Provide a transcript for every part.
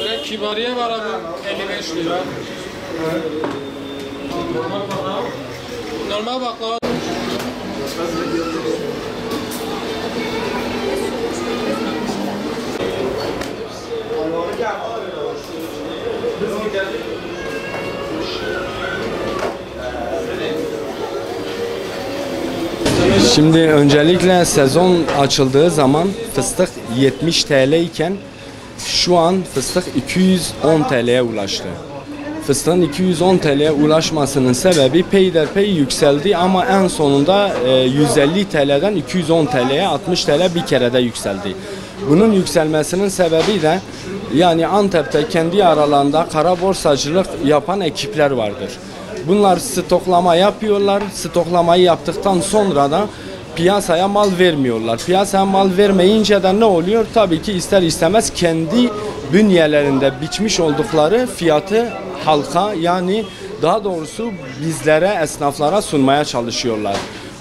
Böyle kibariye var abi 55 lira. Normal baklava. Şimdi öncelikle sezon açıldığı zaman fıstık 70 TL iken şu an fıstık 210 TL'ye ulaştı. Fıstığın 210 TL'ye ulaşmasının sebebi peyderpey yükseldi ama en sonunda 150 TL'den 210 TL'ye 60 TL bir kerede yükseldi. Bunun yükselmesinin sebebi de yani Antep'te kendi aralarında kara borsacılık yapan ekipler vardır. Bunlar stoklama yapıyorlar. Stoklamayı yaptıktan sonra da piyasaya mal vermiyorlar. Piyasaya mal vermeyince de ne oluyor? Tabii ki ister istemez kendi bünyelerinde biçmiş oldukları fiyatı halka, yani daha doğrusu bizlere, esnaflara sunmaya çalışıyorlar.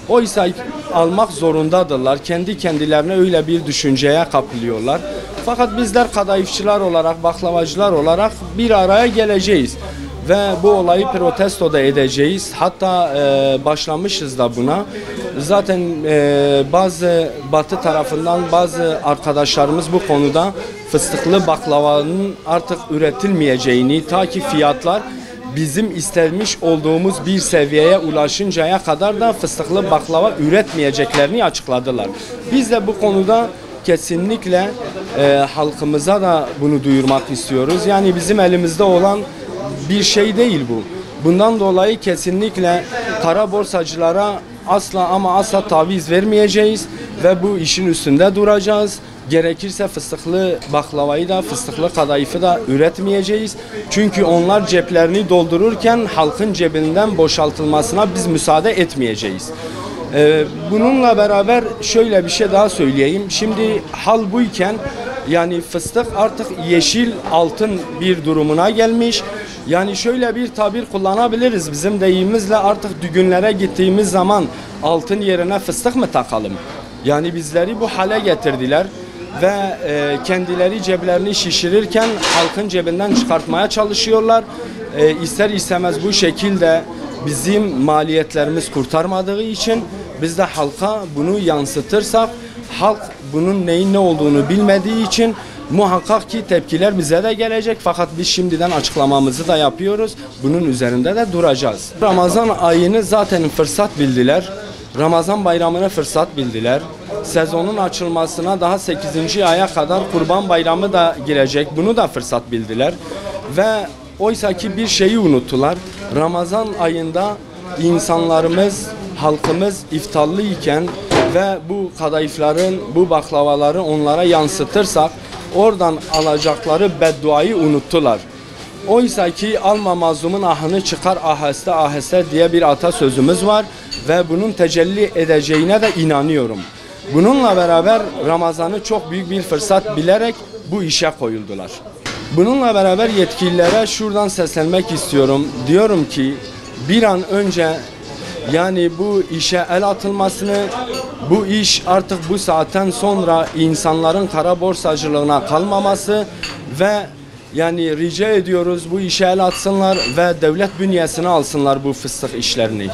Oysa almak zorundadırlar. Kendi kendilerine öyle bir düşünceye kapılıyorlar. Fakat bizler kadayıfçılar olarak, baklavacılar olarak bir araya geleceğiz. Ve bu olayı protesto da edeceğiz. Hatta başlamışız da buna. Zaten bazı Batı tarafından bazı arkadaşlarımız bu konuda fıstıklı baklavanın artık üretilmeyeceğini, ta ki fiyatlar bizim istemiş olduğumuz bir seviyeye ulaşıncaya kadar da fıstıklı baklava üretmeyeceklerini açıkladılar. Biz de bu konuda kesinlikle halkımıza da bunu duyurmak istiyoruz. Yani bizim elimizde olan bir şey değil bu. Bundan dolayı kesinlikle kara borsacılara asla ama asla taviz vermeyeceğiz ve bu işin üstünde duracağız. Gerekirse fıstıklı baklavayı da, fıstıklı kadayıfı da üretmeyeceğiz. Çünkü onlar ceplerini doldururken halkın cebinden boşaltılmasına biz müsaade etmeyeceğiz. Bununla beraber şöyle bir şey daha söyleyeyim. Şimdi hal buyken yani fıstık artık yeşil altın bir durumuna gelmiş. Yani şöyle bir tabir kullanabiliriz bizim deyimizle, artık düğünlere gittiğimiz zaman altın yerine fıstık mı takalım? Yani bizleri bu hale getirdiler ve kendileri ceplerini şişirirken halkın cebinden çıkartmaya çalışıyorlar. İster istemez bu şekilde bizim maliyetlerimiz kurtarmadığı için biz de halka bunu yansıtırsak, halk bunun neyin ne olduğunu bilmediği için muhakkak ki tepkiler bize de gelecek, fakat biz şimdiden açıklamamızı da yapıyoruz. Bunun üzerinde de duracağız. Ramazan ayını zaten fırsat bildiler. Ramazan bayramını fırsat bildiler. Sezonun açılmasına daha 8. aya kadar Kurban Bayramı da girecek. Bunu da fırsat bildiler. Ve oysa ki bir şeyi unuttular. Ramazan ayında insanlarımız, halkımız iftarlı iken ve bu kadayıfların, bu baklavaları onlara yansıtırsak oradan alacakları bedduayı unuttular. Oysa ki alma mazlumun ahını çıkar aheste aheste diye bir atasözümüz var ve bunun tecelli edeceğine de inanıyorum. Bununla beraber Ramazan'ı çok büyük bir fırsat bilerek bu işe koyuldular. Bununla beraber yetkililere şuradan seslenmek istiyorum. Diyorum ki bir an önce yani bu işe el atılmasını, bu iş artık bu saatten sonra insanların kara borsacılığına kalmaması ve yani rica ediyoruz bu işe el atsınlar ve devlet bünyesine alsınlar bu fıstık işlerini.